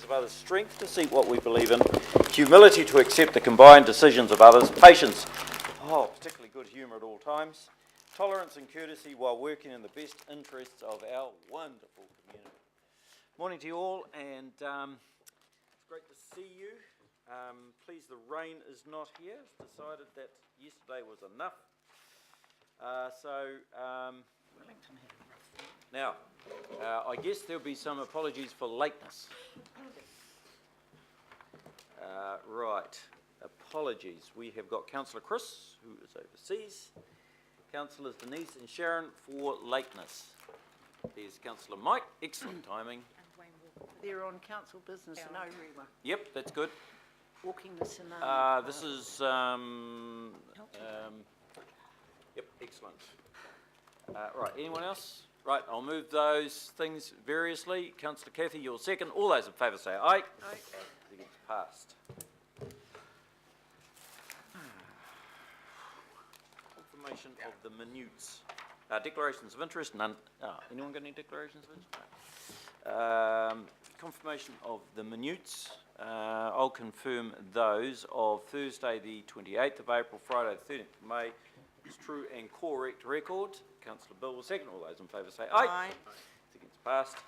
of others, strength to seek what we believe in, humility to accept the combined decisions of others, patience, particularly good humour at all times, tolerance and courtesy while working in the best interests of our wonderful community. Morning to you all, and it's great to see you. Pleased the rain is not here. It's decided that yesterday was enough. Now, I guess there'll be some apologies for lateness. Right, apologies. We have got Councillor Chris, who is overseas, Councillors Denise and Sharon for lateness. There's Councillor Mike, excellent timing. They're on council business in Orewa. Yep, that's good. Walking the Sinana. This is, yep, excellent. Right, anyone else? Right, I'll move those things variously. Councillor Cathy, you're second. All those in favour say aye. Okay. It gets passed. Confirmation of the minutes. Declarations of interest, none. Anyone got any declarations of interest? No. Confirmation of the minutes. I'll confirm those of Thursday the 28th of April, Friday the 13th of May. It's true and correct record. Councillor Bill will second. All those in favour say aye. Aye. It gets passed.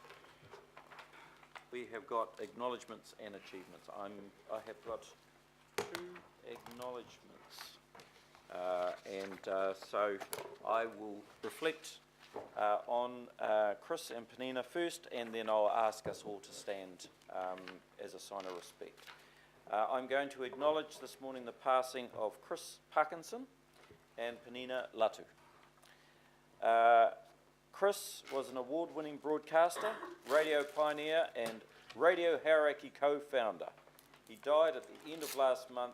We have got acknowledgements and achievements. I have got 2 acknowledgements, so I will reflect on Chris and Penina first, and then I'll ask us all to stand as a sign of respect. I'm going to acknowledge this morning the passing of Chris Parkinson and Penina Latu. Chris was an award-winning broadcaster, radio pioneer and Radio Hauraki co-founder. He died at the end of last month,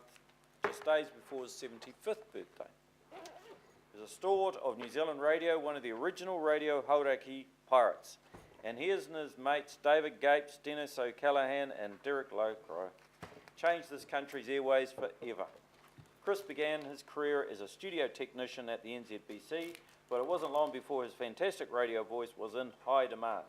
just days before his 75th birthday. He was a stalwart of New Zealand radio, one of the original Radio Hauraki pirates, and he and his mates David Gapes, Dennis O'Callaghan and Derek Locro changed this country's airways forever. Chris began his career as a studio technician at the NZBC, but it wasn't long before his fantastic radio voice was in high demand.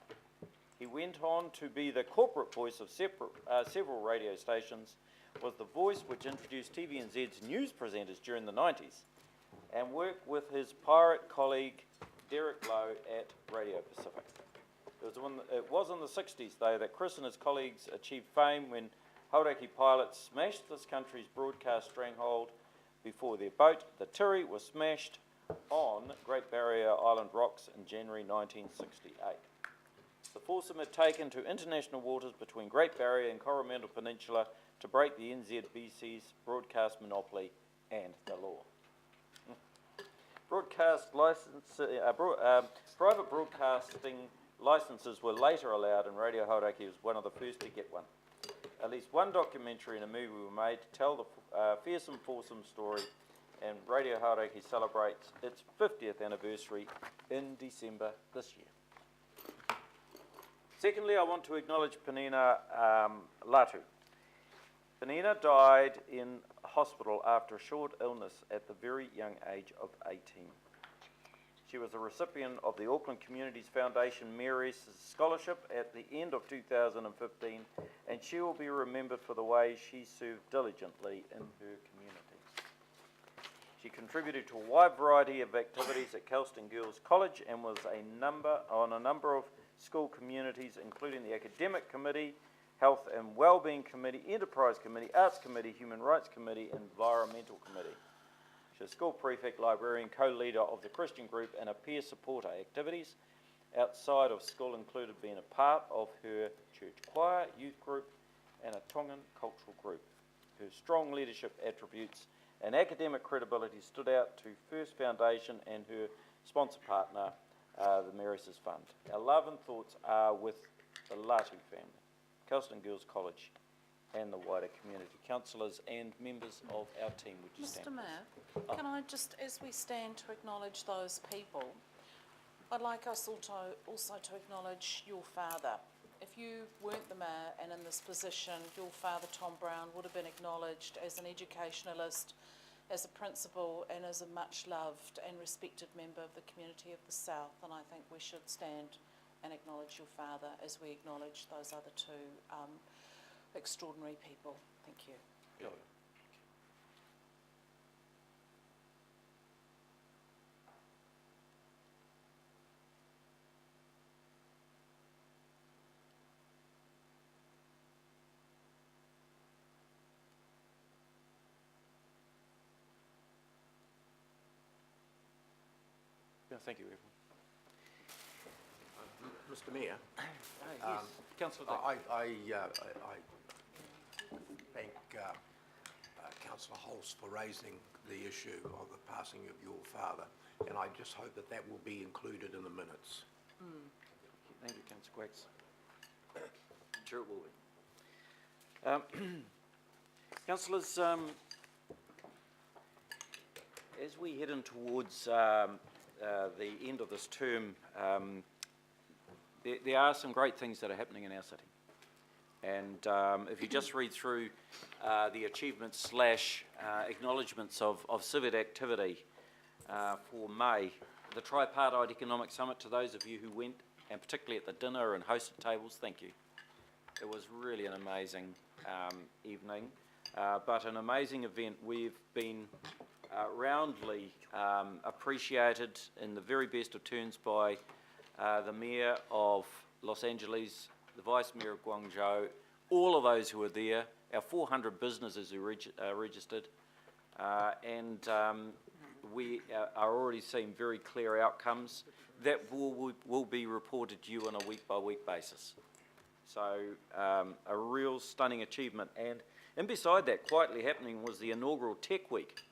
He went on to be the corporate voice of several radio stations, was the voice which introduced TVNZ's news presenters during the 90s, and worked with his pirate colleague Derek Lowe at Radio Pacific. It was in the 60s, though, that Chris and his colleagues achieved fame when Hauraki pilots smashed this country's broadcast stranglehold before their boat, the Tiri, was smashed on Great Barrier Island rocks in January 1968. The foursome had taken to international waters between Great Barrier and Coromandel Peninsula to break the NZBC's broadcast monopoly and the law. Private broadcasting licences were later allowed, and Radio Hauraki was one of the first to get one. At least one documentary and a movie were made to tell the fearsome foursome story, and Radio Hauraki celebrates its 50th anniversary in December this year. Secondly, I want to acknowledge Penina Latu. Penina died in hospital after a short illness at the very young age of 18. She was a recipient of the Auckland Communities Foundation Mary's Scholarship at the end of 2015, and she will be remembered for the way she served diligently in her community. She contributed to a wide variety of activities at Kelston Girls College and was on a number of school communities, including the Academic Committee, Health and Wellbeing Committee, Enterprise Committee, Arts Committee, Human Rights Committee, Environmental Committee. She was school prefect, librarian, co-leader of the Christian group and a peer supporter. Activities outside of school included being a part of her church choir, youth group and a Tongan cultural group. Her strong leadership attributes and academic credibility stood out to First Foundation and her sponsor partner, the Mary's Fund. Our love and thoughts are with the Latu family, Kelston Girls College and the wider community. Councillors and members of our team, would you stand? Mr Mayor, can I just, as we stand to acknowledge those people, I'd like us also to acknowledge your father. If you weren't the Mayor and in this position, your father, Tom Brown, would have been acknowledged as an educationalist, as a principal and as a much loved and respected member of the community of the South, and I think we should stand and acknowledge your father as we acknowledge those other two. extraordinary people. Thank you. Thank you, everyone. Mr. Mayor, Yes, Councillor Dick. I thank Councillor Holst for raising the issue of the passing of your father, and I just hope that that will be included in the minutes. Thank you, Councillor Quacks. I'm sure it will be. Councillors, as we head in towards the end of this term, there are some great things that are happening in our city. And if you just read through the achievements / acknowledgements of civic activity for May, the Tripartite Economic Summit, to those of you who went, and particularly at the dinner and hosted tables, thank you. It was really an amazing evening, but an amazing event. We've been roundly appreciated in the very best of terms by the Mayor of Los Angeles, the Vice Mayor of Guangzhou, all of those who were there, our 400 businesses who registered, and we are already seeing very clear outcomes that will be reported to you on a week-by-week basis. So a real stunning achievement. And beside that, quietly happening was the inaugural Tech Week.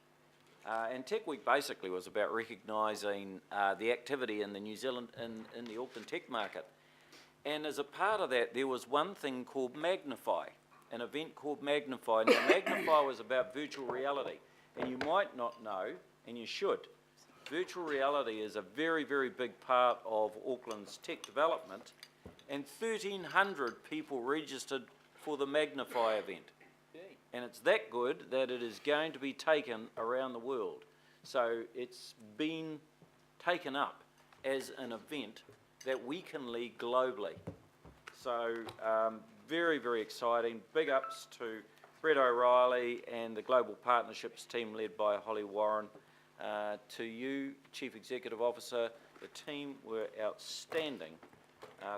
And Tech Week basically was about recognising the activity in the New Zealand, in the Auckland tech market. And as a part of that, there was one thing called Magnify, an event called Magnify. Now, Magnify was about virtual reality. And you might not know, and you should, virtual reality is a very, very big part of Auckland's tech development. And 1,300 people registered for the Magnify event. And it's that good that it is going to be taken around the world. So it's been taken up as an event that we can lead globally. So very, very exciting. Big ups to Brett O'Reilly and the Global Partnerships team led by Holly Warren. To you, Chief Executive Officer, the team were outstanding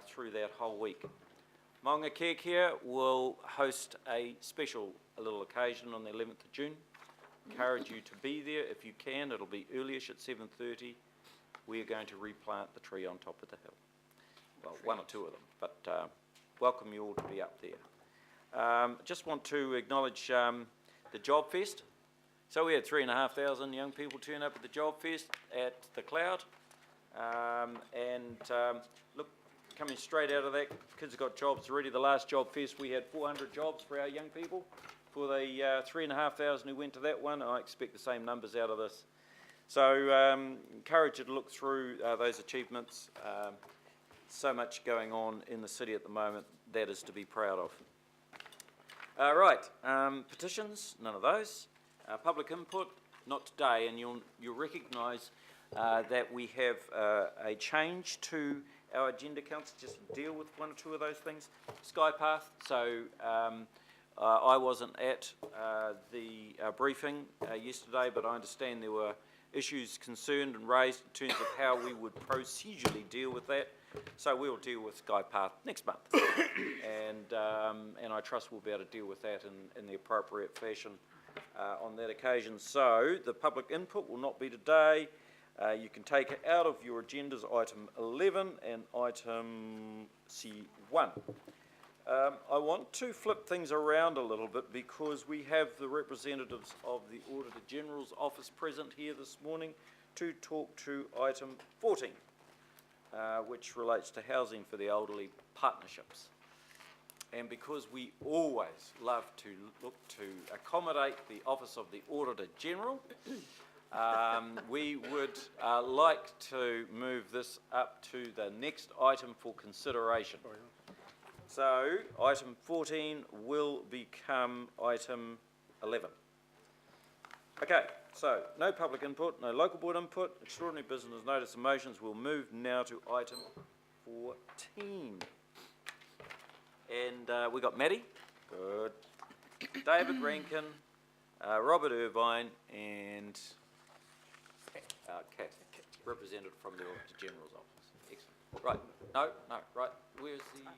through that whole week. Maunga Kēkia will host a little occasion on the 11th of June. Encourage you to be there if you can. It'll be earlyish at 7:30. We are going to replant the tree on top of the hill. Well, one or two of them, but welcome you all to be up there. Just want to acknowledge the Job Fest. So we had 3,500 young people turn up at the Job Fest at the Cloud. Look, coming straight out of that, kids have got jobs already. The last Job Fest, we had 400 jobs for our young people. For the 3,500 who went to that one, I expect the same numbers out of this. So encourage you to look through those achievements. So much going on in the city at the moment, that is to be proud of. Petitions, none of those. Public input, not today, and you'll recognise that we have a change to our agenda, Council, just to deal with one or two of those things. Skypath, so I wasn't at the briefing yesterday, but I understand there were issues concerned and raised in terms of how we would procedurally deal with that. So we'll deal with Skypath next month, and I trust we'll be able to deal with that in the appropriate fashion on that occasion. So the public input will not be today. You can take it out of your agendas, item 11 and item C1. I want to flip things around a little bit because we have the representatives of the Auditor General's office present here this morning to talk to item 14, which relates to housing for the elderly partnerships. And because we always love to look to accommodate the Office of the Auditor General, we would like to move this up to the next item for consideration. So item 14 will become item 11. Okay, so no public input, no local board input, extraordinary business notice of motions. We'll move now to item 14. And we got Maddie, Good. David Rankin, Robert Irvine, and Kath, represented from the Auditor General's office. Excellent. Right. No, right. Where's the...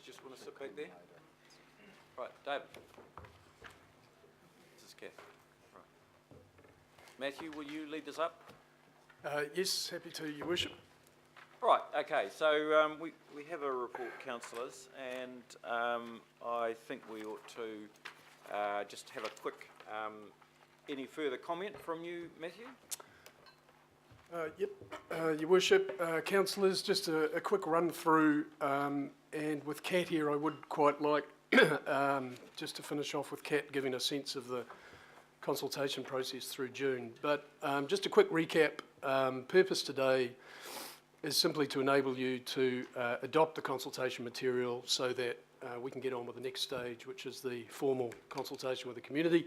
Just want to sit back there? Right, David. This is Kath. Right. Matthew, will you lead this up? Yes, happy to, Your Worship. Right, okay, so we have a report, councillors, and I think we ought to just have a quick, any further comment from you, Matthew? Yep, Your Worship, councillors, just a quick run through, and with Kat here, I would quite like just to finish off with Kat giving a sense of the consultation process through June. But just a quick recap, purpose today is simply to enable you to adopt the consultation material so that we can get on with the next stage, which is the formal consultation with the community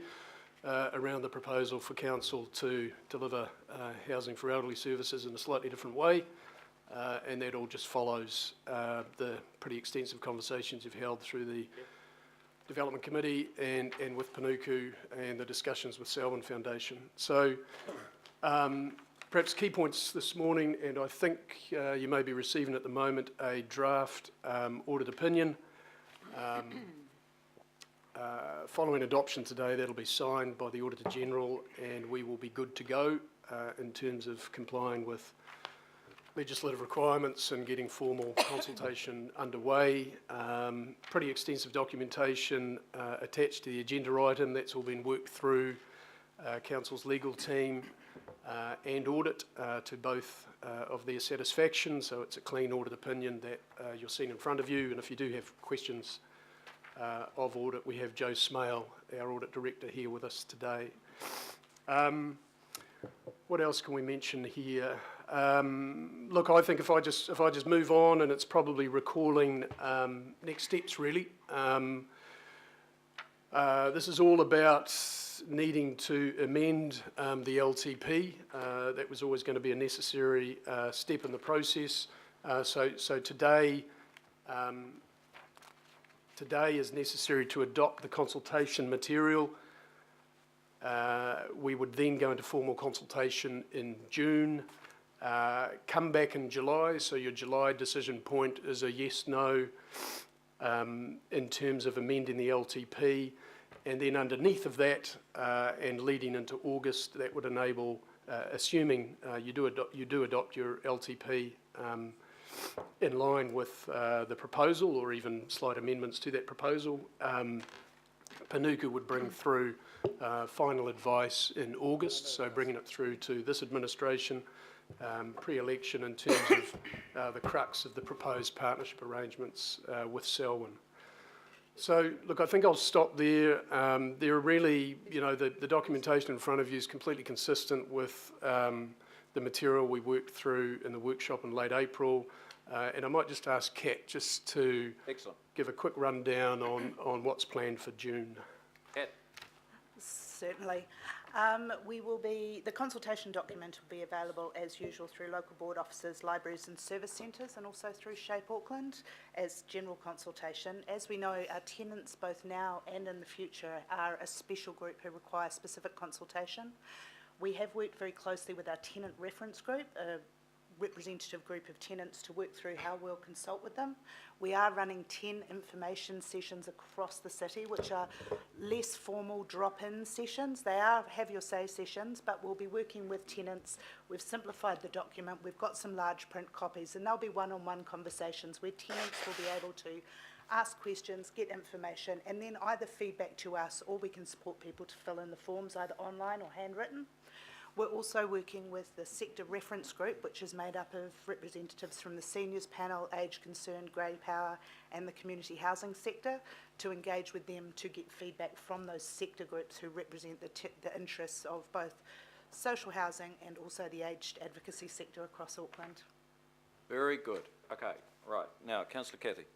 around the proposal for council to deliver housing for elderly services in a slightly different way. And that all just follows the pretty extensive conversations you've held through the Development Committee and with Panuku and the discussions with Selwyn Foundation. So perhaps key points this morning, and I think you may be receiving at the moment a draft audit opinion. Following adoption today, that'll be signed by the Auditor General, and we will be good to go in terms of complying with legislative requirements and getting formal consultation underway. Pretty extensive documentation attached to the agenda item. That's all been worked through Council's legal team and audit to both of their satisfaction. So it's a clean audit opinion that you're seeing in front of you. And if you do have questions of audit, we have Joe Smale, our audit director, here with us today. What else can we mention here? Look, I think if I just move on, and it's probably recalling next steps really. This is all about needing to amend the LTP. That was always going to be a necessary step in the process. So today is necessary to adopt the consultation material. We would then go into formal consultation in June, come back in July, so your July decision point is a yes/no in terms of amending the LTP, and then underneath of that and leading into August, that would enable, assuming you do adopt your LTP in line with the proposal or even slight amendments to that proposal, Panuku would bring through final advice in August, so bringing it through to this administration pre-election in terms of the crux of the proposed partnership arrangements with Selwyn. So, look, I think I'll stop there. There are really, the documentation in front of you is completely consistent with the material we worked through in the workshop in late April. And I might just ask Kat just to give a quick rundown on what's planned for June. Kat. Certainly. The consultation document will be available as usual through local board offices, libraries and service centres, and also through Shape Auckland as general consultation. As we know, our tenants both now and in the future are a special group who require specific consultation. We have worked very closely with our tenant reference group, a representative group of tenants, to work through how we'll consult with them. We are running 10 information sessions across the city, which are less formal drop-in sessions. They are have your say sessions, but we'll be working with tenants. We've simplified the document. We've got some large print copies, and there'll be one-on-one conversations where tenants will be able to ask questions, get information, and then either feedback to us, or we can support people to fill in the forms, either online or handwritten. We're also working with the sector reference group, which is made up of representatives from the seniors panel, age concerned, grey power and the community housing sector, to engage with them to get feedback from those sector groups who represent the interests of both social housing and also the aged advocacy sector across Auckland. Very good. Okay, right. Now, Councillor Cathy.